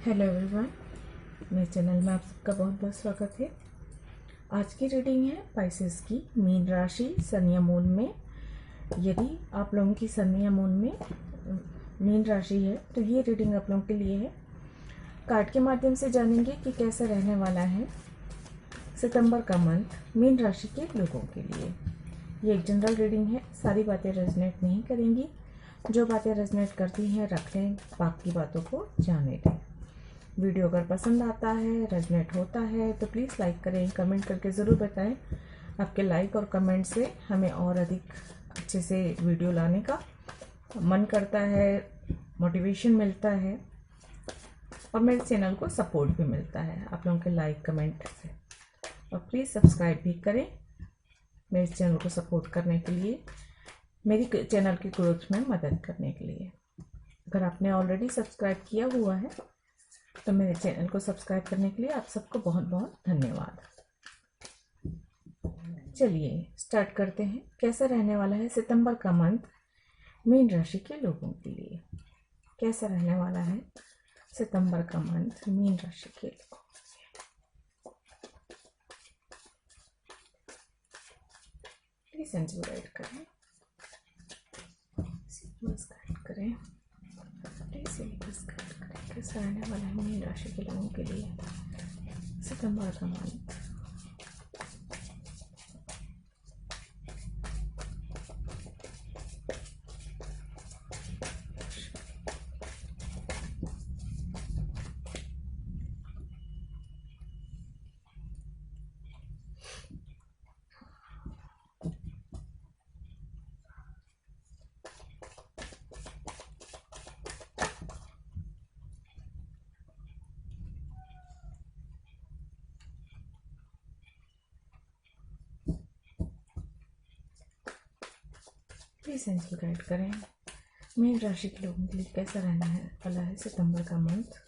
Hello everyone, मेरे channel में आप सबका बहुत बहुत स्वागत है। आज की रीडिंग है पाइसेस की मीन राशि सन या मून में। यदि आप लोगों की सन या मून में मीन राशि है तो ये रीडिंग आप लोगों के लिए है। कार्ड के माध्यम से जानेंगे कि कैसा रहने वाला है सितंबर का मंथ मीन राशि के लोगों के लिए। ये एक जनरल रीडिंग है, सारी बातें रेजोनेट नहीं करेंगी। जो बातें रेजोनेट करती हैं रख लें, बाकी बातों को जाने दें। वीडियो अगर पसंद आता है, रेजोनेट होता है तो प्लीज़ लाइक करें, कमेंट करके ज़रूर बताएं। आपके लाइक और कमेंट से हमें और अधिक अच्छे से वीडियो लाने का मन करता है, मोटिवेशन मिलता है और मेरे चैनल को सपोर्ट भी मिलता है आप लोगों के लाइक कमेंट से। और प्लीज़ सब्सक्राइब भी करें मेरे चैनल को सपोर्ट करने के लिए, मेरी चैनल की ग्रोथ में मदद करने के लिए। अगर आपने ऑलरेडी सब्सक्राइब किया हुआ है तो मेरे चैनल को सब्सक्राइब करने के लिए आप सबको बहुत बहुत धन्यवाद। चलिए स्टार्ट करते हैं। कैसा रहने वाला है सितंबर का मंथ मीन राशि के लोगों के लिए। कैसा रहने वाला है सितंबर का मंथ मीन राशि के लोगों के लिए। प्लीज गाइड करें, गाइड करें, कैसा रहने वाला है मीन राशि के लोगों के लिए सितंबर का मंथ। प्लीज एंजल गाइड करें मीन राशि के लोगों के लिए कैसा रहना है वाला है सितंबर का मंथ।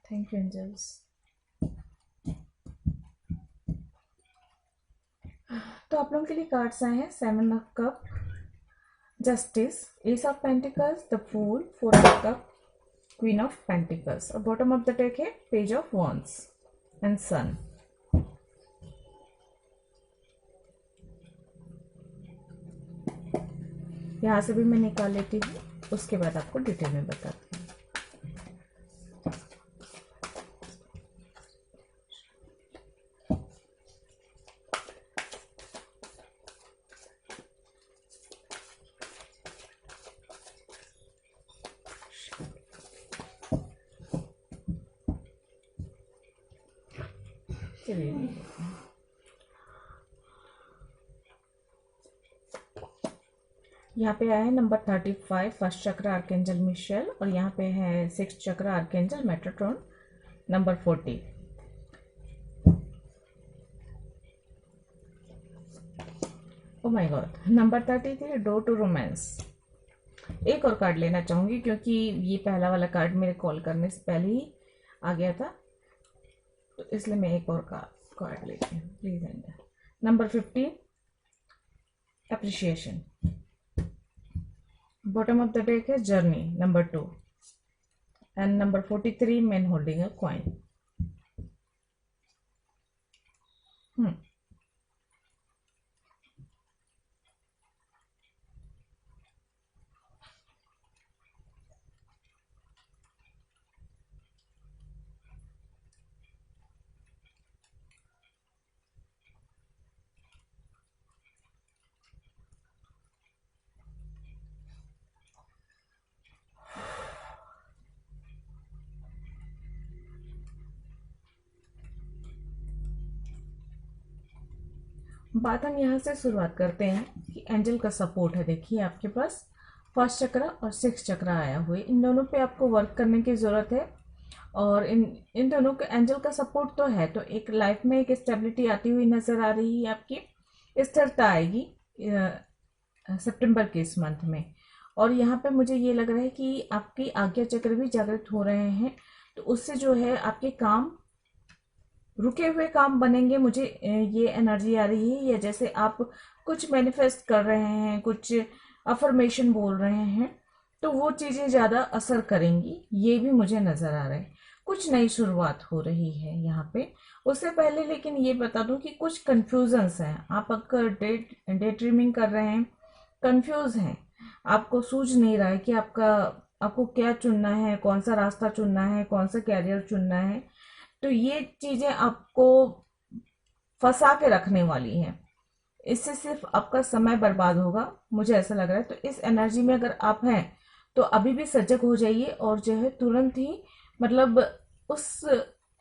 Thank you angels. तो आप लोगों के लिए कार्ड्स आए हैं 7 of cup, justice, ace of pentacles, the fool, 4 of cup, queen of pentacles और बॉटम ऑफ द डेक है page of wands and sun. यहाँ से भी मैं निकाल लेती हूँ, उसके बाद आपको डिटेल में बताती हूँ। चलिए यहाँ पे आया है number 35 first chakra archangel Michael और यहाँ पे है 6th chakra archangel Metatron number 40। Oh my God, number 33 door to romance. एक और कार्ड लेना चाहूंगी क्योंकि ये पहला वाला कार्ड मेरे कॉल करने से पहले ही आ गया था, तो इसलिए मैं एक और कार्ड लेती हूँ please. Number 15 appreciation. Bottom of the deck है journey number 2 and number 43 man holding a coin. बात हम यहाँ से शुरुआत करते हैं कि एंजल का सपोर्ट है। देखिए आपके पास फर्स्ट चक्र और 6th चक्र आया हुआ है, इन दोनों पे आपको वर्क करने की ज़रूरत है। और इन इन दोनों के एंजल का सपोर्ट तो है, तो एक लाइफ में एक स्टेबिलिटी आती हुई नजर आ रही है, आपकी स्थिरता आएगी सितंबर के इस मंथ में। और यहाँ पे मुझे ये लग रहा है कि आपकी आज्ञा चक्र भी जागृत हो रहे हैं, तो उससे जो है आपके काम, रुके हुए काम बनेंगे। मुझे ये एनर्जी आ रही है, या जैसे आप कुछ मैनिफेस्ट कर रहे हैं, कुछ अफर्मेशन बोल रहे हैं, तो वो चीजें ज्यादा असर करेंगी, ये भी मुझे नजर आ रहा है। कुछ नई शुरुआत हो रही है यहाँ पे। उससे पहले लेकिन ये बता दूं कि कुछ कंफ्यूजन्स हैं। आप अगर डे ड्रीमिंग कर रहे हैं, कंफ्यूज हैं, आपको सूझ नहीं रहा है कि आपको क्या चुनना है, कौन सा रास्ता चुनना है, कौन सा कैरियर चुनना है, तो ये चीजें आपको फंसा के रखने वाली हैं। इससे सिर्फ आपका समय बर्बाद होगा, मुझे ऐसा लग रहा है। तो इस एनर्जी में अगर आप हैं तो अभी भी सजग हो जाइए, और जो है तुरंत ही मतलब उस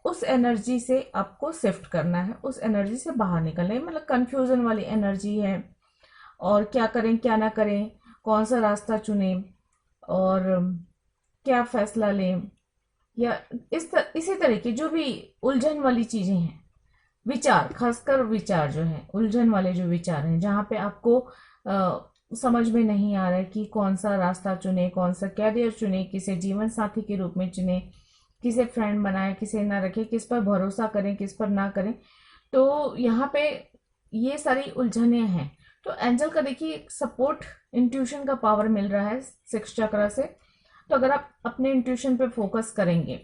उस एनर्जी से आपको शिफ्ट करना है, उस एनर्जी से बाहर निकलना है। मतलब कंफ्यूजन वाली एनर्जी है, और क्या करें क्या ना करें, कौन सा रास्ता चुने, और क्या फैसला लें, या इसी तरह की जो भी उलझन वाली चीजें हैं, विचार, खासकर विचार जो है, उलझन वाले जो विचार हैं, जहाँ पे आपको समझ में नहीं आ रहा है कि कौन सा रास्ता चुने, कौन सा कैरियर चुने, किसे जीवन साथी के रूप में चुने, किसे फ्रेंड बनाए, किसे ना रखे, किस पर भरोसा करें, किस पर ना करें। तो यहाँ पे ये सारी उलझने हैं। तो एंजल का देखिए सपोर्ट, इंट्यूशन का पावर मिल रहा है 6 चक्र से। तो अगर आप अपने इंट्यूशन पे फोकस करेंगे,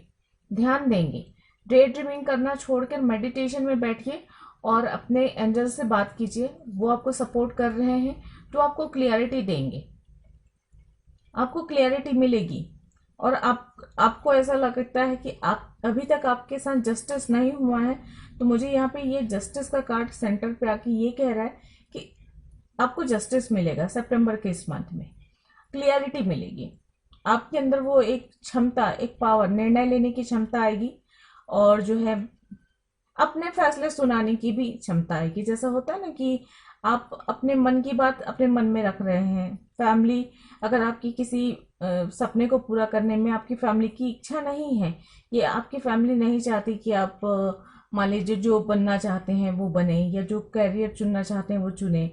ध्यान देंगे, डे ड्रीमिंग करना छोड़कर मेडिटेशन में बैठिए और अपने एंजल से बात कीजिए, वो आपको सपोर्ट कर रहे हैं, तो आपको क्लियरिटी देंगे, आपको क्लियरिटी मिलेगी। और आपको ऐसा लगता है कि आप अभी तक आपके साथ जस्टिस नहीं हुआ है, तो मुझे यहाँ पे ये जस्टिस का कार्ड सेंटर पे आके ये कह रहा है कि आपको जस्टिस मिलेगा सितंबर के इस मंथ में, क्लियरिटी मिलेगी। आपके अंदर वो एक क्षमता, एक पावर, निर्णय लेने की क्षमता आएगी, और जो है अपने फैसले सुनाने की भी क्षमता आएगी। जैसा होता है ना कि आप अपने मन की बात अपने मन में रख रहे हैं। फैमिली, अगर आपकी किसी सपने को पूरा करने में आपकी फैमिली की इच्छा नहीं है, ये आपकी फैमिली नहीं चाहती कि आप मान लीजिए जो बनना चाहते हैं वो बने, या जो कैरियर चुनना चाहते हैं वो चुने,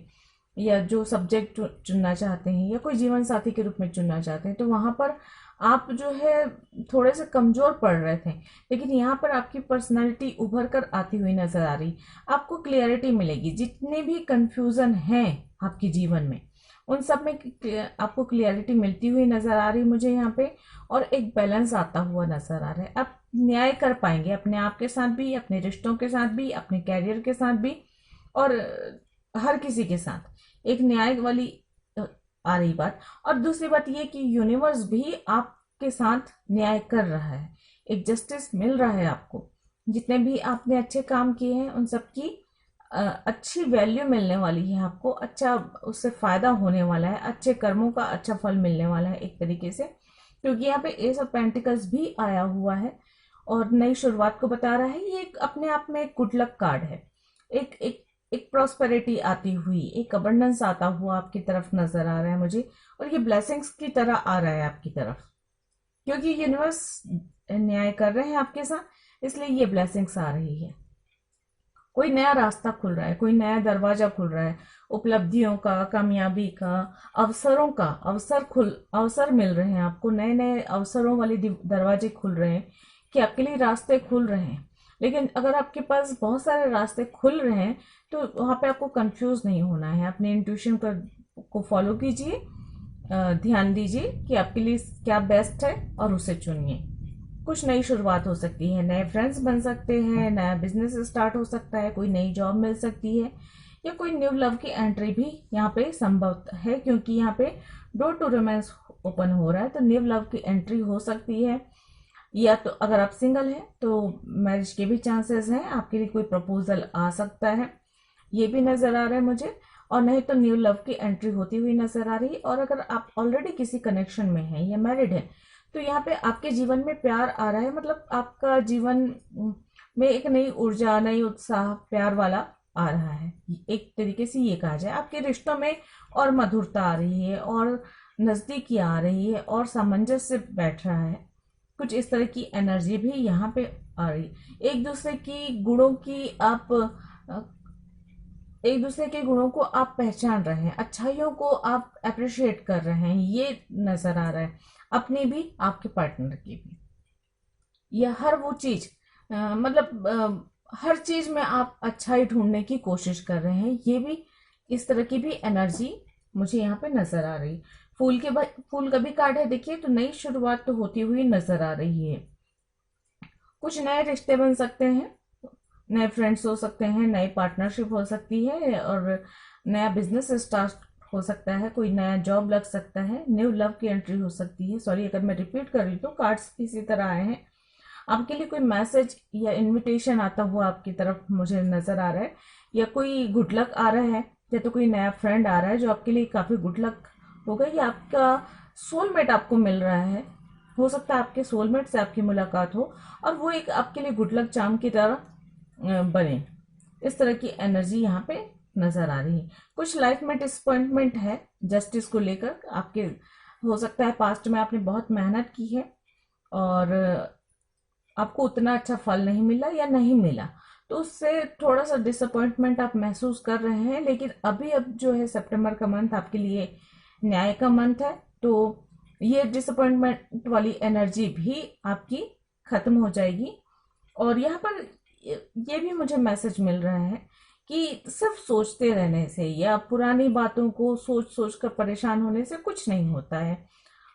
या जो सब्जेक्ट चुनना चाहते हैं, या कोई जीवन साथी के रूप में चुनना चाहते हैं, तो वहां पर आप जो है थोड़े से कमजोर पड़ रहे थे। लेकिन यहाँ पर आपकी पर्सनालिटी उभर कर आती हुई नजर आ रही, आपको क्लियरिटी मिलेगी। जितने भी कंफ्यूजन हैं आपके जीवन में, उन सब में आपको क्लियरिटी मिलती हुई नजर आ रही मुझे यहाँ पे, और एक बैलेंस आता हुआ नजर आ रहा है। आप न्याय कर पाएंगे अपने आप के साथ भी, अपने रिश्तों के साथ भी, अपने कैरियर के साथ भी, और हर किसी के साथ एक न्याय वाली आ रही बात। और दूसरी बात ये कि यूनिवर्स भी आपके साथ न्याय कर रहा है, एक जस्टिस मिल रहा है आपको। जितने भी आपने अच्छे काम किए हैं उन सब की अच्छी वैल्यू मिलने वाली है आपको, अच्छा उससे फायदा होने वाला है, अच्छे कर्मों का अच्छा फल मिलने वाला है एक तरीके से। क्योंकि यहाँ पे एस ऑफ पेंटिकल्स भी आया हुआ है और नई शुरुआत को बता रहा है। ये एक अपने आप में एक गुड लक कार्ड है, एक एक एक प्रॉस्पेरिटी आती हुई, एक अबंडेंस आता हुआ आपकी तरफ नजर आ रहा है मुझे, और ये ब्लेसिंग्स की तरह आ रहा है आपकी तरफ, क्योंकि यूनिवर्स न्याय कर रहे हैं आपके साथ, इसलिए ये ब्लेसिंग्स आ रही है। कोई नया रास्ता खुल रहा है, कोई नया दरवाजा खुल रहा है, उपलब्धियों का, कामयाबी का, अवसरों का, अवसर मिल रहे हैं आपको, नए नए अवसरों वाले दरवाजे खुल रहे हैं कि आपके लिए रास्ते खुल रहे हैं। लेकिन अगर आपके पास बहुत सारे रास्ते खुल रहे हैं तो वहां पे आपको कंफ्यूज नहीं होना है। अपने इंट्यूशन को फॉलो कीजिए, ध्यान दीजिए कि आपके लिए क्या बेस्ट है और उसे चुनिए। कुछ नई शुरुआत हो सकती है, नए फ्रेंड्स बन सकते हैं, नया बिजनेस स्टार्ट हो सकता है, कोई नई जॉब मिल सकती है, या कोई न्यू लव की एंट्री भी यहाँ पे संभव है, क्योंकि यहाँ पे डोर टू रोमांस ओपन हो रहा है, तो न्यू लव की एंट्री हो सकती है। या तो अगर आप सिंगल हैं तो मैरिज के भी चांसेस हैं, आपके लिए कोई प्रपोजल आ सकता है, ये भी नजर आ रहा है मुझे। और नहीं तो न्यू लव की एंट्री होती हुई नजर आ रही है। और अगर आप ऑलरेडी किसी कनेक्शन में हैं या मैरिड हैं तो यहाँ पे आपके जीवन में प्यार आ रहा है, मतलब आपका जीवन में एक नई ऊर्जा, नई उत्साह, प्यार वाला आ रहा है। एक तरीके से ये कहा जाए आपके रिश्तों में और मधुरता आ रही है, और नजदीकी आ रही है, और सामंजस्य बैठ रहा है। कुछ इस तरह की एनर्जी भी यहाँ पे आ रही। एक दूसरे की गुणों की आप एक दूसरे के गुणों को आप पहचान रहे हैं, अच्छाइयों को आप अप्रिशिएट कर रहे हैं, ये नजर आ रहा है। अपनी भी, आपके पार्टनर की भी। या हर वो चीज हर चीज में आप अच्छाई ढूंढने की कोशिश कर रहे हैं, ये भी इस तरह की भी एनर्जी मुझे यहाँ पे नजर आ रही। फूल का भी कार्ड है, देखिए, तो नई शुरुआत तो होती हुई नजर आ रही है। कुछ नए रिश्ते बन सकते हैं, नए फ्रेंड्स हो सकते हैं, नई पार्टनरशिप हो सकती है, और नया बिजनेस स्टार्ट हो सकता है, कोई नया जॉब लग सकता है, न्यू लव की एंट्री हो सकती है। सॉरी अगर मैं रिपीट कर रही हूँ, तो कार्ड्स इसी तरह आए हैं। आपके लिए कोई मैसेज या इनविटेशन आता हुआ आपकी तरफ मुझे नजर आ रहा है, या कोई गुड लक आ रहा है, या तो कोई नया फ्रेंड आ रहा है जो आपके लिए काफी गुड लक होगा, या आपका सोलमेट आपको मिल रहा है। हो सकता है आपके सोलमेट से आपकी मुलाकात हो और वो एक आपके लिए गुड लक चार्म की तरह बने। इस तरह की एनर्जी यहाँ पे नजर आ रही है। कुछ लाइफ में डिसअपॉइंटमेंट है जस्टिस को लेकर आपके। हो सकता है पास्ट में आपने बहुत मेहनत की है और आपको उतना अच्छा फल नहीं मिला या नहीं मिला, तो उससे थोड़ा सा डिसअपॉइंटमेंट आप महसूस कर रहे हैं। लेकिन अब जो है सितंबर का मंथ आपके लिए न्याय का मंथ है, तो ये डिसअपॉइंटमेंट वाली एनर्जी भी आपकी खत्म हो जाएगी। और यहाँ पर ये भी मुझे मैसेज मिल रहा है कि सिर्फ सोचते रहने से या पुरानी बातों को सोच सोच कर परेशान होने से कुछ नहीं होता है।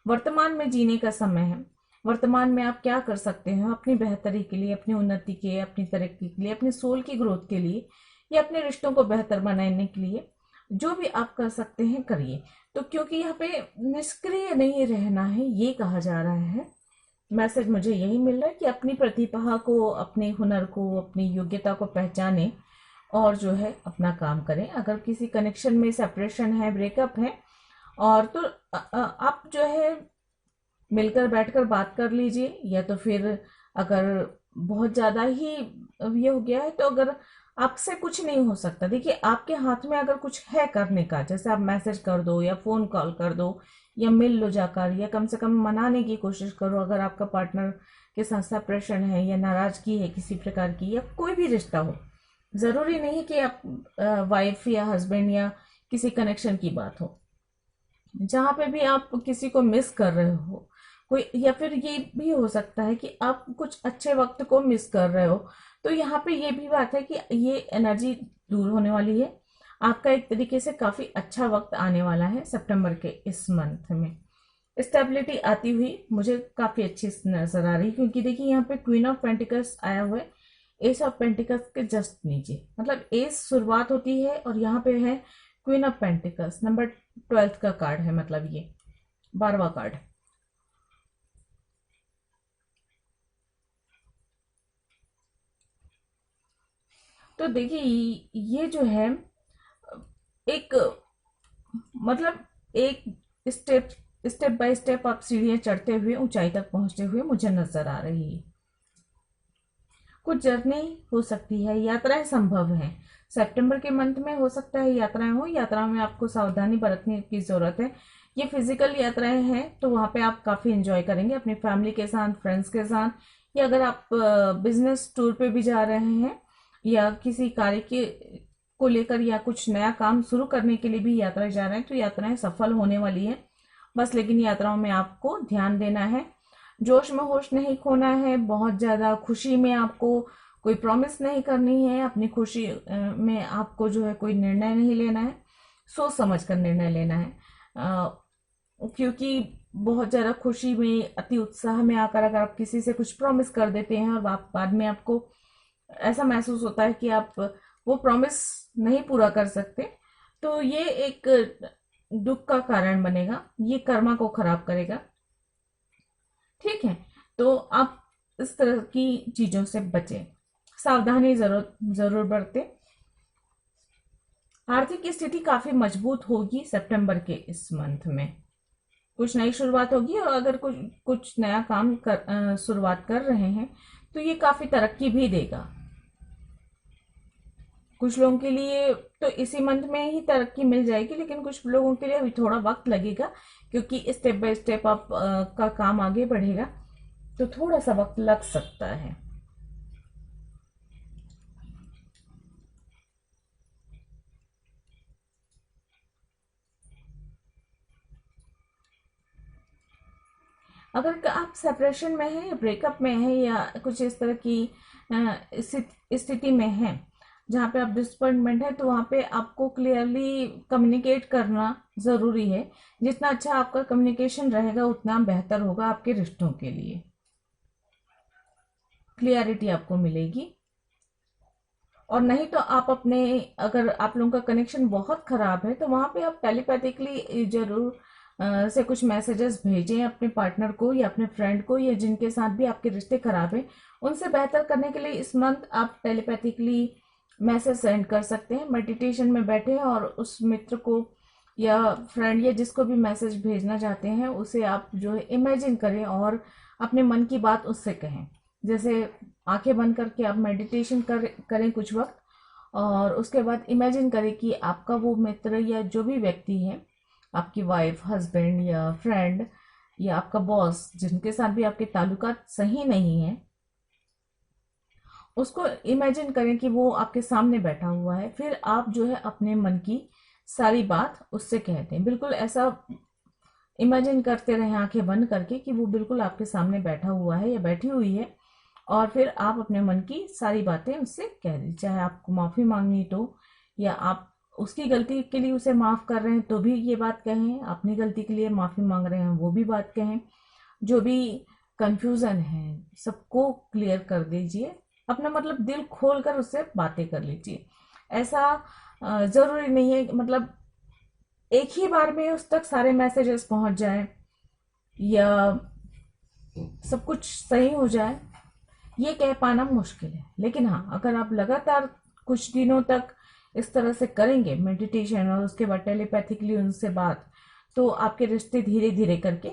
वर्तमान में जीने का समय है। वर्तमान में आप क्या कर सकते हैं अपनी बेहतरी के लिए, अपनी उन्नति के, अपनी तरक्की के लिए, अपने सोल की ग्रोथ के लिए, या अपने रिश्तों को बेहतर बनाने के लिए जो भी आप कर सकते हैं करिए। तो क्योंकि यहाँ पे निष्क्रिय नहीं रहना है ये कहा जा रहा है। मैसेज मुझे यही मिल रहा है कि अपनी प्रतिभा को, अपने हुनर को, अपनी योग्यता को पहचाने और जो है अपना काम करें। अगर किसी कनेक्शन में सेपरेशन है, ब्रेकअप है, और तो आप जो है मिलकर बैठकर बात कर लीजिए। या तो फिर अगर बहुत ज्यादा ही ये हो गया है, तो अगर आपसे कुछ नहीं हो सकता, देखिए आपके हाथ में अगर कुछ है करने का, जैसे आप मैसेज कर दो या फोन कॉल कर दो या मिल लो जाकर, या कम से कम मनाने की कोशिश करो। अगर आपका पार्टनर के साथ सेपरेशन है या नाराजगी है किसी प्रकार की, या कोई भी रिश्ता हो, जरूरी नहीं कि आप वाइफ या हस्बैंड या किसी कनेक्शन की बात हो, जहां पे भी आप किसी को मिस कर रहे हो कोई, या फिर ये भी हो सकता है कि आप कुछ अच्छे वक्त को मिस कर रहे हो, तो यहाँ पे ये भी बात है कि ये एनर्जी दूर होने वाली है। आपका एक तरीके से काफी अच्छा वक्त आने वाला है सितंबर के इस मंथ में। स्टेबिलिटी आती हुई मुझे काफी अच्छी नजर आ रही, क्योंकि देखिए यहाँ पे क्वीन ऑफ पेंटिकल्स आया हुआ है एस ऑफ पेंटिकल्स के जस्ट नीचे, मतलब एस शुरुआत होती है और यहाँ पे है क्वीन ऑफ पेंटिकल्स, नंबर 12 का कार्ड है, मतलब ये 12वां कार्ड। तो देखिए ये जो है एक, मतलब एक स्टेप स्टेप बाय स्टेप आप सीढ़ियां चढ़ते हुए ऊंचाई तक पहुंचते हुए मुझे नजर आ रही है। कुछ जर्नी हो सकती है, यात्राएं संभव हैं। सितंबर के मंथ में हो सकता है यात्राएं हो, यात्राओं में आपको सावधानी बरतने की जरूरत है। ये फिजिकल यात्राएं हैं, तो वहां पे आप काफी एंजॉय करेंगे अपनी फैमिली के साथ, फ्रेंड्स के साथ, या अगर आप बिजनेस टूर पे भी जा रहे हैं या किसी कार्य के को लेकर या कुछ नया काम शुरू करने के लिए भी यात्राएं जा रहे हैं, तो यात्राएं सफल होने वाली है। बस लेकिन यात्राओं में आपको ध्यान देना है, जोश में होश नहीं खोना है, बहुत ज्यादा खुशी में आपको कोई प्रॉमिस नहीं करनी है, अपनी खुशी में आपको जो है कोई निर्णय नहीं लेना है, सोच समझ कर निर्णय लेना है। क्योंकि बहुत ज्यादा खुशी में, अति उत्साह में आकर अगर आप किसी से कुछ प्रॉमिस कर देते हैं और आप बाद में आपको ऐसा महसूस होता है कि आप वो प्रॉमिस नहीं पूरा कर सकते, तो ये एक दुख का कारण बनेगा, ये कर्मा को खराब करेगा। ठीक है, तो आप इस तरह की चीजों से बचें, सावधानी जरूर बरतें। आर्थिक स्थिति काफी मजबूत होगी सितंबर के इस मंथ में। कुछ नई शुरुआत होगी, और अगर कुछ नया काम शुरुआत कर रहे हैं तो ये काफी तरक्की भी देगा। कुछ लोगों के लिए तो इसी मंथ में ही तरक्की मिल जाएगी, लेकिन कुछ लोगों के लिए अभी थोड़ा वक्त लगेगा, क्योंकि स्टेप बाय स्टेप आप का काम आगे बढ़ेगा। तो थोड़ा सा वक्त लग सकता है। अगर आप सेपरेशन में हैं या ब्रेकअप में हैं या कुछ इस तरह की स्थिति में हैं जहाँ पे आप डिसअपॉइंटमेंट है, तो वहाँ पे आपको क्लियरली कम्युनिकेट करना ज़रूरी है। जितना अच्छा आपका कम्युनिकेशन रहेगा उतना बेहतर होगा आपके रिश्तों के लिए। क्लियरिटी आपको मिलेगी। और नहीं तो आप अपने, अगर आप लोगों का कनेक्शन बहुत खराब है तो वहां पे आप टेलीपैथिकली जरूर से कुछ मैसेजेस भेजें अपने पार्टनर को या अपने फ्रेंड को, या जिनके साथ भी आपके रिश्ते खराब हैं उनसे बेहतर करने के लिए इस मंथ आप टेलीपैथिकली मैसेज सेंड कर सकते हैं। मेडिटेशन में बैठे और उस मित्र को या फ्रेंड या जिसको भी मैसेज भेजना चाहते हैं उसे आप जो है इमेजिन करें और अपने मन की बात उससे कहें। जैसे आंखें बंद करके आप मेडिटेशन करें कुछ वक्त, और उसके बाद इमेजिन करें कि आपका वो मित्र या जो भी व्यक्ति है, आपकी वाइफ, हस्बैंड या फ्रेंड या आपका बॉस, जिनके साथ भी आपके ताल्लुकात सही नहीं है, उसको इमेजिन करें कि वो आपके सामने बैठा हुआ है। फिर आप जो है अपने मन की सारी बात उससे कहते हैं। बिल्कुल ऐसा इमेजिन करते रहें आंखें बंद करके कि वो बिल्कुल आपके सामने बैठा हुआ है या बैठी हुई है, और फिर आप अपने मन की सारी बातें उससे कह दें। चाहे आपको माफ़ी मांगनी तो, या आप उसकी गलती के लिए उसे माफ़ कर रहे हैं तो भी ये बात कहें, अपनी गलती के लिए माफ़ी मांग रहे हैं वो भी बात कहें। जो भी कंफ्यूजन है सबको क्लियर कर दीजिए, अपना मतलब दिल खोल कर उससे बातें कर लीजिए। ऐसा ज़रूरी नहीं है मतलब एक ही बार में उस तक सारे मैसेजेस पहुंच जाए या सब कुछ सही हो जाए, ये कह पाना मुश्किल है। लेकिन हाँ, अगर आप लगातार कुछ दिनों तक इस तरह से करेंगे मेडिटेशन और उसके बाद टेलीपैथिकली उनसे बात, तो आपके रिश्ते धीरे धीरे करके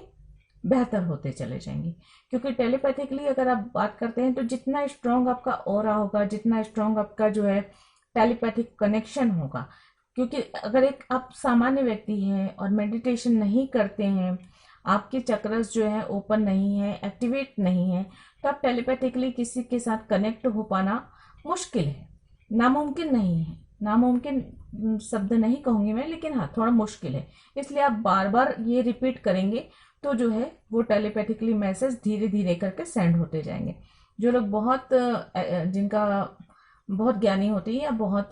बेहतर होते चले जाएंगे। क्योंकि टेलीपैथिकली अगर आप बात करते हैं तो जितना स्ट्रांग आपका ऑरा होगा, जितना स्ट्रांग आपका जो है टेलीपैथिक कनेक्शन होगा, क्योंकि अगर एक आप सामान्य व्यक्ति हैं और मेडिटेशन नहीं करते हैं, आपके चक्रस जो है ओपन नहीं है, एक्टिवेट नहीं है, तो आप टेलीपैथिकली किसी के साथ कनेक्ट हो पाना मुश्किल है। नामुमकिन नहीं है, नामुमकिन शब्द नहीं कहूंगी मैं, लेकिन हाँ थोड़ा मुश्किल है। इसलिए आप बार बार ये रिपीट करेंगे तो जो है वो टेलीपैथिकली मैसेज धीरे धीरे करके सेंड होते जाएंगे। जो लोग बहुत जिनका बहुत ज्ञानी होते हैं या बहुत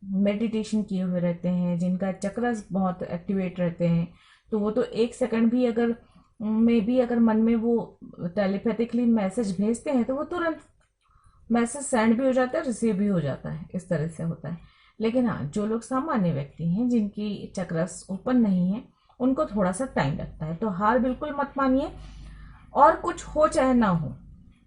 मेडिटेशन किए हुए रहते हैं, जिनका चक्रस बहुत एक्टिवेट रहते हैं, तो वो तो एक सेकंड भी अगर अगर मन में वो टेलीपैथिकली मैसेज भेजते हैं तो वो तुरंत मैसेज सेंड भी हो जाता है, रिसीव भी हो जाता है। इस तरह से होता है। लेकिन हाँ, जो लोग सामान्य व्यक्ति हैं जिनकी चक्रस ओपन नहीं है, उनको थोड़ा सा टाइम लगता है। तो हार बिल्कुल मत मानिए, और कुछ हो चाहे ना हो,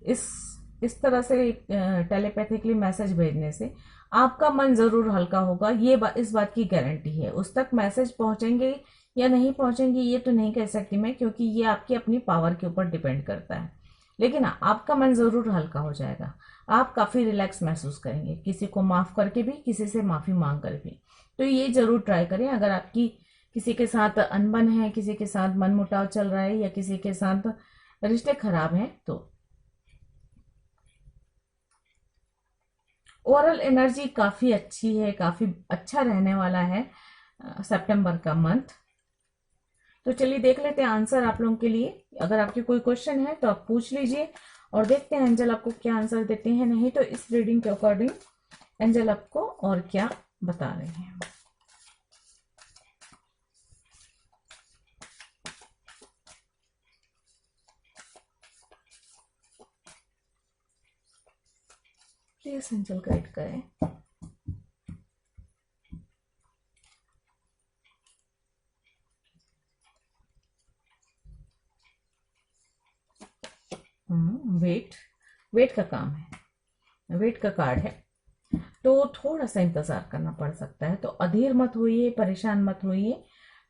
इस तरह से टेलीपैथिकली मैसेज भेजने से आपका मन जरूर हल्का होगा। इस बात की गारंटी है। उस तक मैसेज पहुंचेंगे या नहीं पहुंचेंगे ये तो नहीं कह सकती मैं, क्योंकि ये आपकी अपनी पावर के ऊपर डिपेंड करता है। लेकिन हाँ, आपका मन जरूर हल्का हो जाएगा। आप काफी रिलैक्स महसूस करेंगे, किसी को माफ करके भी, किसी से माफी मांग कर भी। तो ये जरूर ट्राई करें। अगर आपकी किसी के साथ अनबन है, किसी के साथ मनमुटाव चल रहा है या किसी के साथ रिश्ते खराब हैं, तो ओवरऑल एनर्जी काफी अच्छी है, काफी अच्छा रहने वाला है सितंबर का मंथ। तो चलिए देख लेते हैं आंसर आप लोगों के लिए। अगर आपके कोई क्वेश्चन है तो आप पूछ लीजिए और देखते हैं एंजल आपको क्या आंसर देते हैं। नहीं तो इस रीडिंग के अकॉर्डिंग एंजल आपको और क्या बता रहे हैं। प्लीज एंजल गाइड करें। वेट, वेट का काम है, वेट का कार्ड है। तो थोड़ा सा इंतजार करना पड़ सकता है। तो अधीर मत होइए, परेशान मत होइए।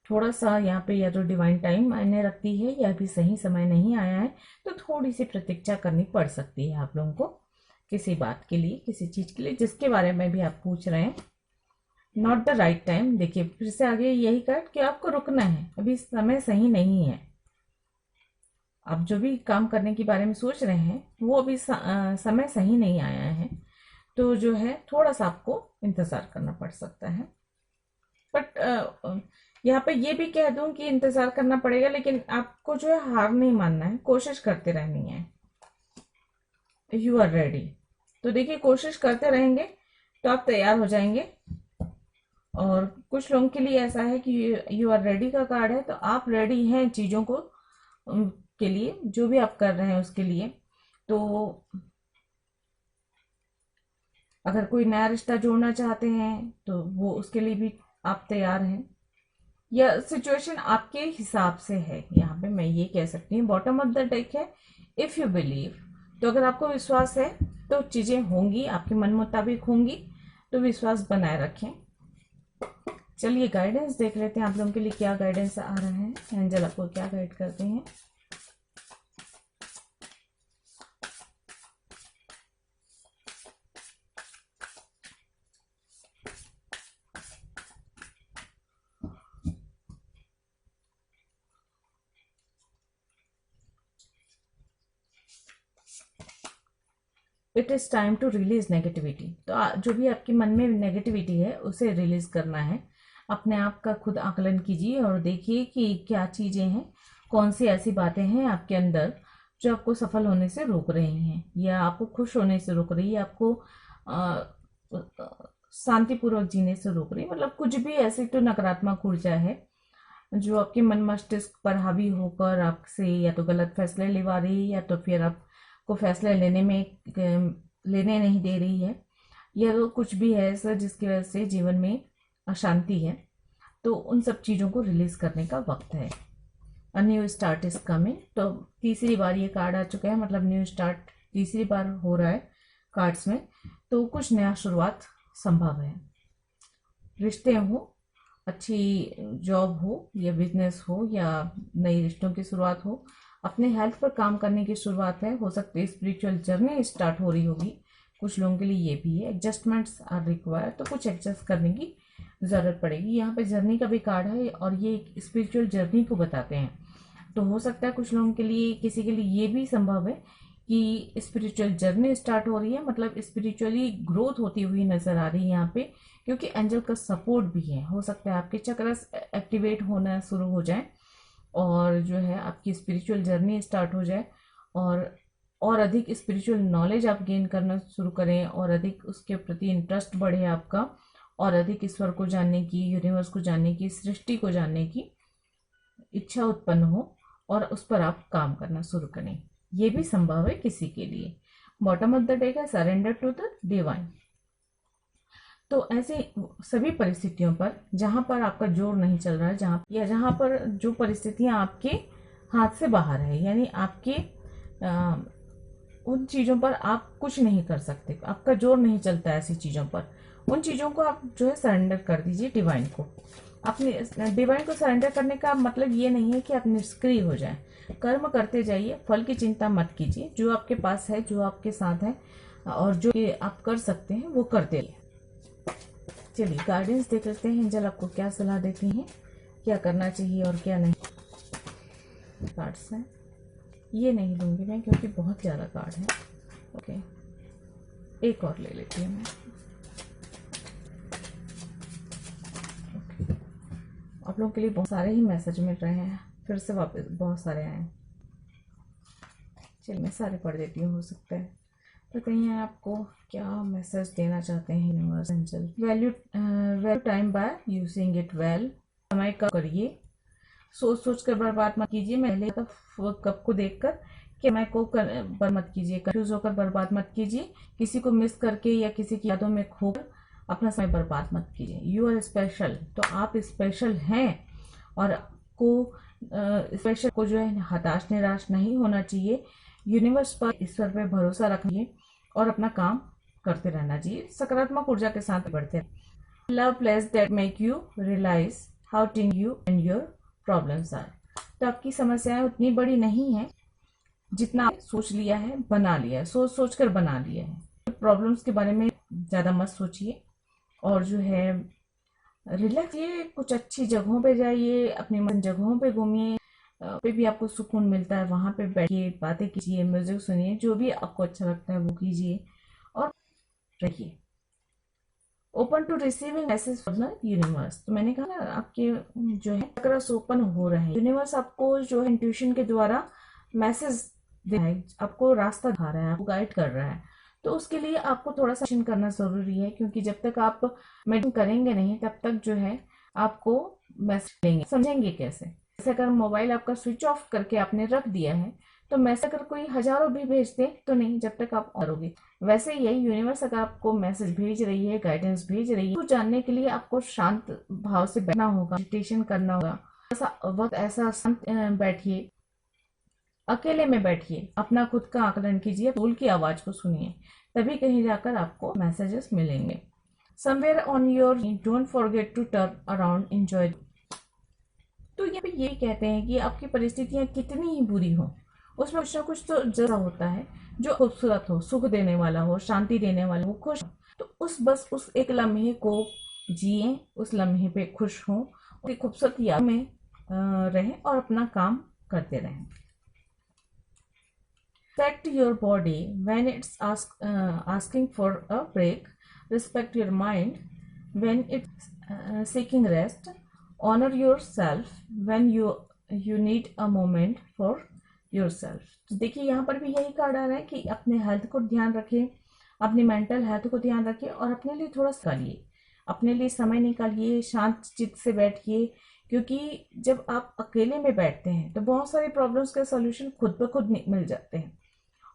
थोड़ा सा यहाँ पे या तो डिवाइन टाइम मायने रखती है या भी सही समय नहीं आया है, तो थोड़ी सी प्रतीक्षा करनी पड़ सकती है आप लोगों को किसी बात के लिए, किसी चीज के लिए जिसके बारे में भी आप पूछ रहे हैं। Not the right time. देखिए फिर से आगे यही कार्ड कि आपको रुकना है, अभी समय सही नहीं है। आप जो भी काम करने के बारे में सोच रहे हैं वो अभी समय सही नहीं आया है, तो जो है थोड़ा सा आपको इंतजार करना पड़ सकता है। बट यहाँ पे ये भी कह दूं कि इंतजार करना पड़ेगा, लेकिन आपको जो है हार नहीं मानना है, कोशिश करते रहनी है। यू आर रेडी, तो देखिए कोशिश करते रहेंगे तो आप तैयार हो जाएंगे। और कुछ लोगों के लिए ऐसा है कि यू आर रेडी का कार्ड है, तो आप रेडी हैं चीजों को के लिए, जो भी आप कर रहे हैं उसके लिए। तो अगर कोई नया रिश्ता जोड़ना चाहते हैं तो वो उसके लिए भी आप तैयार हैं, या सिचुएशन आपके हिसाब से है, यहाँ पे मैं ये कह सकती हूँ। बॉटम ऑफ द डेक है इफ यू बिलीव, तो अगर आपको विश्वास है तो चीजें होंगी, आपके मन मुताबिक होंगी, तो विश्वास बनाए रखें। चलिए गाइडेंस देख लेते हैं आप लोगों के लिए क्या गाइडेंस आ रहा है, एंजल आपको क्या गाइड करते हैं। It is time to release negativity, तो जो भी आपके मन में नेगेटिविटी है उसे रिलीज करना है। अपने आप का खुद आकलन कीजिए और देखिए कि क्या चीजें हैं, कौन सी ऐसी बातें हैं आपके अंदर जो आपको सफल होने से रोक रही हैं, या आपको खुश होने से रोक रही है, आपको शांतिपूर्वक जीने से रोक रही है। मतलब कुछ भी ऐसी तो नकारात्मक ऊर्जा है जो आपके मन मस्तिष्क पर हावी होकर आपसे या तो गलत फैसले लेवा रही है, या तो फिर आपको फैसले लेने नहीं दे रही है, या तो कुछ भी है ऐसा जिसकी वजह से जीवन में अशांति है। तो उन सब चीज़ों को रिलीज करने का वक्त है। A new start is coming, तो तीसरी बार ये कार्ड आ चुका है, मतलब न्यू स्टार्ट तीसरी बार हो रहा है कार्ड्स में। तो कुछ नया शुरुआत संभव है, रिश्ते हो, अच्छी जॉब हो या बिजनेस हो, या नई रिश्तों की शुरुआत हो, अपने हेल्थ पर काम करने की शुरुआत है, हो सकती है स्पिरिचुअल जर्नी स्टार्ट हो रही होगी। कुछ लोगों के लिए ये भी है, एडजस्टमेंट्स आर रिक्वायर्ड, तो कुछ एडजस्ट करने की ज़रूरत पड़ेगी। यहाँ पे जर्नी का भी कार्ड है और ये एक स्पिरिचुअल जर्नी को बताते हैं। तो हो सकता है कुछ लोगों के लिए, किसी के लिए ये भी संभव है कि स्पिरिचुअल जर्नी स्टार्ट हो रही है, मतलब स्पिरिचुअली ग्रोथ होती हुई नजर आ रही है यहाँ पे, क्योंकि एंजल का सपोर्ट भी है। हो सकता है आपके चक्रस एक्टिवेट होना शुरू हो जाए और जो है आपकी स्पिरिचुअल जर्नी स्टार्ट हो जाए, और अधिक स्पिरिचुअल नॉलेज आप गेन करना शुरू करें, और अधिक उसके प्रति इंटरेस्ट बढ़े आपका, और अधिक ईश्वर को जानने की, यूनिवर्स को जानने की, सृष्टि को जानने की इच्छा उत्पन्न हो और उस पर आप काम करना शुरू करें। ये भी संभव है किसी के लिए। बॉटम ऑफ द डेक है सरेंडर टू द डिवाइन। तो ऐसे सभी परिस्थितियों पर जहां पर आपका जोर नहीं चल रहा है, जहां पर जो परिस्थितियां आपके हाथ से बाहर है, यानी आपके उन चीजों पर आप कुछ नहीं कर सकते, आपका जोर नहीं चलता ऐसी चीजों पर, उन चीजों को आप जो है सरेंडर कर दीजिए डिवाइन को। अपने डिवाइन को सरेंडर करने का मतलब ये नहीं है कि आप निष्क्रिय हो जाएं, कर्म करते जाइए, फल की चिंता मत कीजिए। जो आपके पास है, जो आपके साथ है और जो आप कर सकते हैं वो करते रहिए। चलिए गाइडेंस देख लेते हैं, एंजल आपको क्या सलाह देती हैं, क्या करना चाहिए और क्या नहीं। कार्ड्स हैं, ये नहीं लूंगी मैं क्योंकि बहुत ज़्यादा कार्ड है। ओके, एक और ले लेती हूँ मैं। आप लोगों के लिए बहुत सारे ही मैसेज मिल रहे हैं, फिर से वापस बहुत सारे आए। चलिए मैं सारे पढ़ देती हूँ, हो सकता है बताइए आपको क्या मैसेज देना चाहते हैं universe angel. Value time by using it well, समय का करिए, सोच सोच कर बर्बाद मत कीजिए। पहले कप को देखकर कि समय को बर्बाद मत कीजिए, कंफ्यूज होकर बर्बाद मत कीजिए, किसी को मिस करके या किसी की यादों में खोकर अपना समय बर्बाद मत कीजिए। यू आर स्पेशल, तो आप स्पेशल हैं, और स्पेशल को जो है हताश निराश नहीं होना चाहिए। यूनिवर्स पर, ईश्वर पर भरोसा रखिए और अपना काम करते रहना चाहिए, सकारात्मक ऊर्जा के साथ बढ़ते रहें। Love place that make you realise how tiny you and your problems are, तो आपकी समस्याएं उतनी बड़ी नहीं है जितना आप सोच लिया है, बना लिया है, सोच सोच कर बना लिया है। प्रॉब्लम्स के बारे में ज़्यादा मत सोचिए, और जो है रिलैक्स, ये कुछ अच्छी जगहों पे जाइए, अपनी मन जगहों पे घूमिए, पे भी आपको सुकून मिलता है, वहां पे बैठिए, बातें कीजिए, म्यूजिक सुनिए, जो भी आपको अच्छा लगता है वो कीजिए और रहिए open to receiving message from the universe. तो मैंने कहा ना, आपके जो है चक्रस ओपन हो रहे हैं, यूनिवर्स आपको जो है इंट्यूशन के द्वारा मैसेज दे रहा है, आपको रास्ता दिखा रहा है, आपको गाइड कर रहा है। तो उसके लिए आपको थोड़ा सा एक्शन करना जरूरी है, क्योंकि जब तक आप मेडिटेशन करेंगे नहीं तब तक जो है आपको मैसेज देंगे, समझेंगे कैसे। जैसे अगर मोबाइल आपका स्विच ऑफ करके आपने रख दिया है, तो मैसेज अगर कोई हजारों भी भेज दे तो नहीं, जब तक आप करोगे। वैसे यही यूनिवर्स अगर आपको मैसेज भेज रही है, गाइडेंस भेज रही है, तो जानने के लिए आपको शांत भाव से बैठना होगा, मेडिटेशन करना होगा। ऐसा वक्त ऐसा शांत बैठिए, अकेले में बैठिए, अपना खुद का आकलन कीजिए, सोल की आवाज को सुनिए, तभी कहीं जाकर आपको मैसेजेस मिलेंगे। Somewhere on your don't forget to turn around enjoy. तो ये भी ये कहते हैं कि आपकी परिस्थितियां कितनी ही बुरी हो, उसमें कुछ ना कुछ तो जरा होता है जो खूबसूरत हो, सुख देने वाला हो, शांति देने वाला हो, खुश हो। तो बस उस एक लम्हे को जिए, उस लम्हे पे खुश हो, उसकी खूबसूरत याद में रहें और अपना काम करते रहें। Respect your body when it's asking for a break. Respect your mind when it's seeking rest. Honor yourself when you need a moment for yourself. तो देखिए यहाँ पर भी यही कहा जा रहा है कि अपने हेल्थ को ध्यान रखें, अपनी मेंटल हेल्थ को ध्यान रखें और अपने लिए थोड़ा निकालिए, अपने लिए समय निकालिए, शांत चित्त से बैठिए। क्योंकि जब आप अकेले में बैठते हैं तो बहुत सारी प्रॉब्लम्स के सॉल्यूशन खुद ब खुद मिल जाते हैं,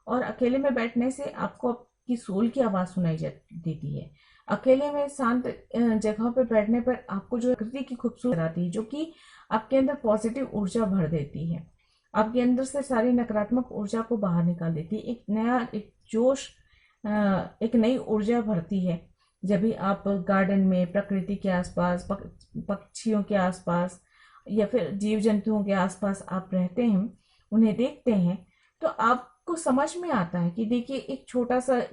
और अकेले में बैठने से आपको आपकी सोल की आवाज सुनाई देती है। अकेले में शांत जगह पर बैठने पर आपको जो प्रकृति की खूबसूरती आती है, जो कि आपके अंदर पॉजिटिव ऊर्जा भर देती है, आपके अंदर से सारी नकारात्मक ऊर्जा को बाहर निकाल देती है, एक जोश, एक नई ऊर्जा भरती है। जब भी आप गार्डन में, प्रकृति के आसपास, पक्षियों के आसपास या फिर जीव जंतुओं के आसपास आप रहते हैं, उन्हें देखते हैं, तो आपको समझ में आता है कि देखिए एक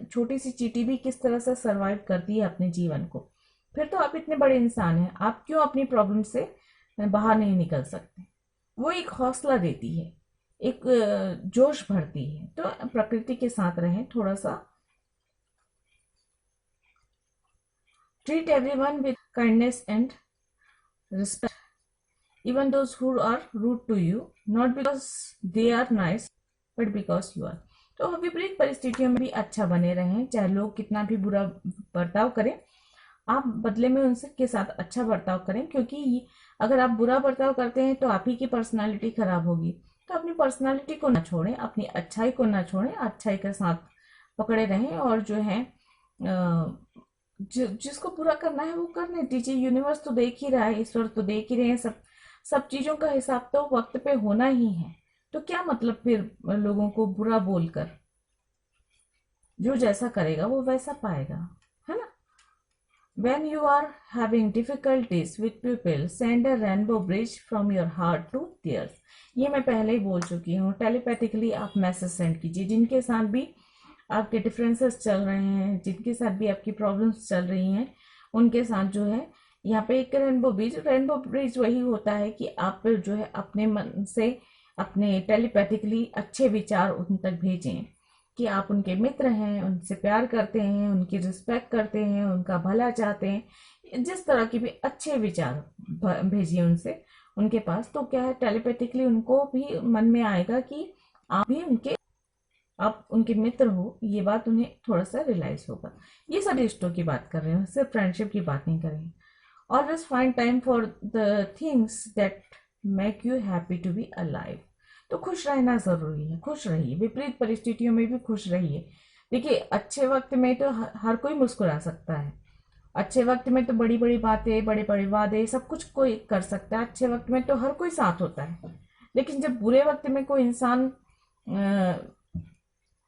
छोटी सी चींटी भी किस तरह से सरवाइव करती है अपने जीवन को। फिर तो आप इतने बड़े इंसान हैं, आप क्यों अपनी प्रॉब्लम से बाहर नहीं निकल सकते। वो एक हौसला देती है, एक जोश भरती है। तो प्रकृति के साथ रहें थोड़ा सा। Treat everyone with kindness and respect, even those who are rude to you, not because they are nice but because you are। तो विपरीत परिस्थितियों में भी अच्छा बने रहें, चाहे लोग कितना भी बुरा बर्ताव करें, आप बदले में उनसे के साथ अच्छा बर्ताव करें। क्योंकि अगर आप बुरा बर्ताव करते हैं तो आप ही की पर्सनालिटी खराब होगी। तो अपनी पर्सनालिटी को ना छोड़ें, अपनी अच्छाई को ना छोड़ें, अच्छाई के साथ पकड़े रहें और जो है जिसको पूरा करना है वो करने दीजिए। यूनिवर्स तो देख ही रहा है, ईश्वर तो देख ही रहे हैं, सब चीजों का हिसाब तो वक्त पे होना ही है। तो क्या मतलब फिर लोगों को बुरा बोलकर, जो जैसा करेगा वो वैसा पाएगा, है ना। When you are having difficulties with people, send a rainbow bridge from your heart to theirs। ये मैं पहले ही बोल चुकी हूँ। टेलीपैथिकली आप मैसेज सेंड कीजिए, जिनके साथ भी आपके डिफरेंसेस चल रहे हैं, जिनके साथ भी आपकी प्रॉब्लम्स चल रही हैं, उनके साथ जो है यहाँ पे एक रेनबो ब्रिज वही होता है कि आप जो है अपने मन से अपने टेलीपैथिकली अच्छे विचार उन तक भेजें कि आप उनके मित्र हैं, उनसे प्यार करते हैं, उनकी रिस्पेक्ट करते हैं, उनका भला चाहते हैं। जिस तरह के भी अच्छे विचार भेजिए उनसे, उनके पास। तो क्या है, टेलीपैथिकली उनको भी मन में आएगा कि आप उनके मित्र हो, ये बात उन्हें थोड़ा सा रियलाइज होगा। ये सब रिश्तों की बात कर रहे हैं, सिर्फ फ्रेंडशिप की बात नहीं कर रहे हैं। Always find time for the things that make you happy to be alive। तो खुश रहना जरूरी है, खुश रहिए, विपरीत परिस्थितियों में भी खुश रहिए। देखिए अच्छे वक्त में तो हर कोई मुस्कुरा सकता है, अच्छे वक्त में तो बड़ी बड़ी बातें, बड़े बड़े वादे, सब कुछ कोई कर सकता है। अच्छे वक्त में तो हर कोई साथ होता है, लेकिन जब बुरे वक्त में कोई इंसान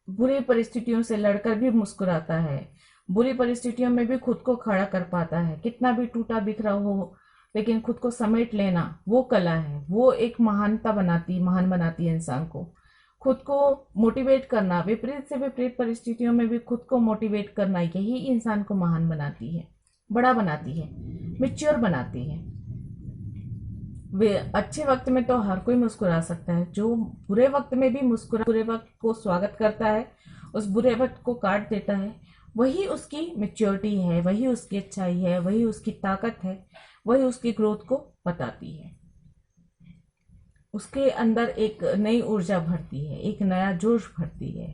बुरी परिस्थितियों से लड़कर भी मुस्कुराता है, बुरी परिस्थितियों में भी खुद को खड़ा कर पाता है, कितना भी टूटा बिखरा हो लेकिन खुद को समेट लेना, वो कला है, वो एक महान बनाती है इंसान को। खुद को मोटिवेट करना, विपरीत से विपरीत परिस्थितियों में भी खुद को मोटिवेट करना, यही इंसान को महान बनाती है, बड़ा बनाती है, मैच्योर बनाती है। अच्छे वक्त में तो हर कोई मुस्कुरा सकता है, जो बुरे वक्त में भी बुरे वक्त को स्वागत करता है, उस बुरे वक्त को काट देता है, वही उसकी मैच्योरिटी है, वही उसकी अच्छाई है, वही उसकी ताकत है, वही उसकी ग्रोथ को बताती है। उसके अंदर एक नई ऊर्जा भरती है, एक नया जोश भरती है।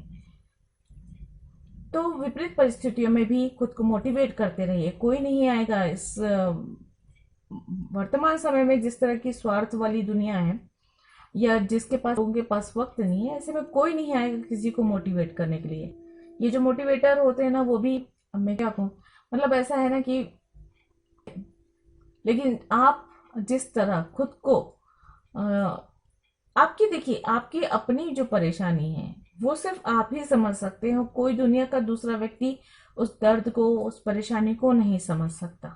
तो विपरीत परिस्थितियों में भी खुद को मोटिवेट करते रहिए। कोई नहीं आएगा इस वर्तमान समय में, जिस तरह की स्वार्थ वाली दुनिया है, या जिसके पास लोगों के पास वक्त नहीं है, ऐसे में कोई नहीं आएगा किसी को मोटिवेट करने के लिए। ये जो मोटिवेटर होते हैं ना, वो भी, अब मैं क्या कहूँ, मतलब ऐसा है ना कि, लेकिन आप जिस तरह खुद को आपकी, देखिए, आपकी अपनी जो परेशानी है वो सिर्फ आप ही समझ सकते हो। कोई दुनिया का दूसरा व्यक्ति उस दर्द को, उस परेशानी को नहीं समझ सकता।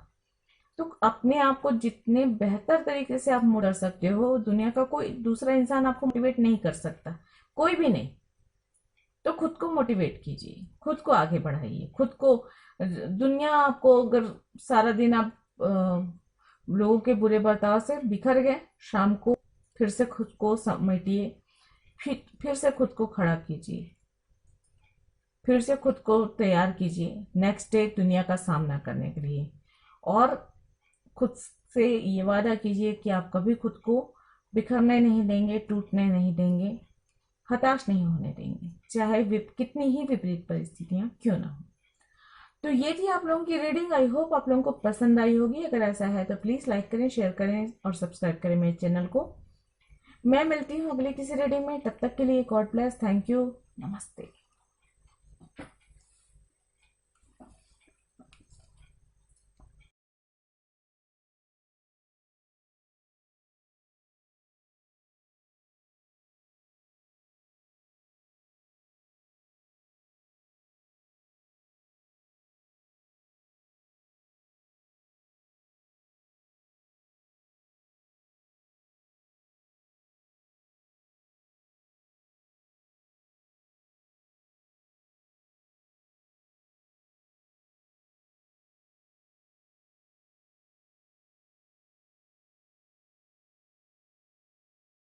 तो अपने आप को जितने बेहतर तरीके से आप मोड़ सकते हो, दुनिया का कोई दूसरा इंसान आपको मोटिवेट नहीं कर सकता, कोई भी नहीं। तो खुद को मोटिवेट कीजिए, खुद को आगे बढ़ाइए, खुद को। दुनिया आपको, अगर सारा दिन आप लोगों के बुरे बर्ताव से बिखर गए, शाम को फिर से खुद को समेटिए, फिर से खुद को खड़ा कीजिए, फिर से खुद को तैयार कीजिए नेक्स्ट डे दुनिया का सामना करने के लिए। और खुद से ये वादा कीजिए कि आप कभी खुद को बिखरने नहीं देंगे, टूटने नहीं देंगे, हताश नहीं होने देंगे, चाहे कितनी ही विपरीत परिस्थितियां क्यों ना हो। तो ये थी आप लोगों की रीडिंग। आई होप आप लोगों को पसंद आई होगी। अगर ऐसा है तो प्लीज लाइक करें, शेयर करें और सब्सक्राइब करें मेरे चैनल को। मैं मिलती हूँ अगली किसी रीडिंग में, तब तक के लिए गॉड ब्लेस, थैंक यू, नमस्ते।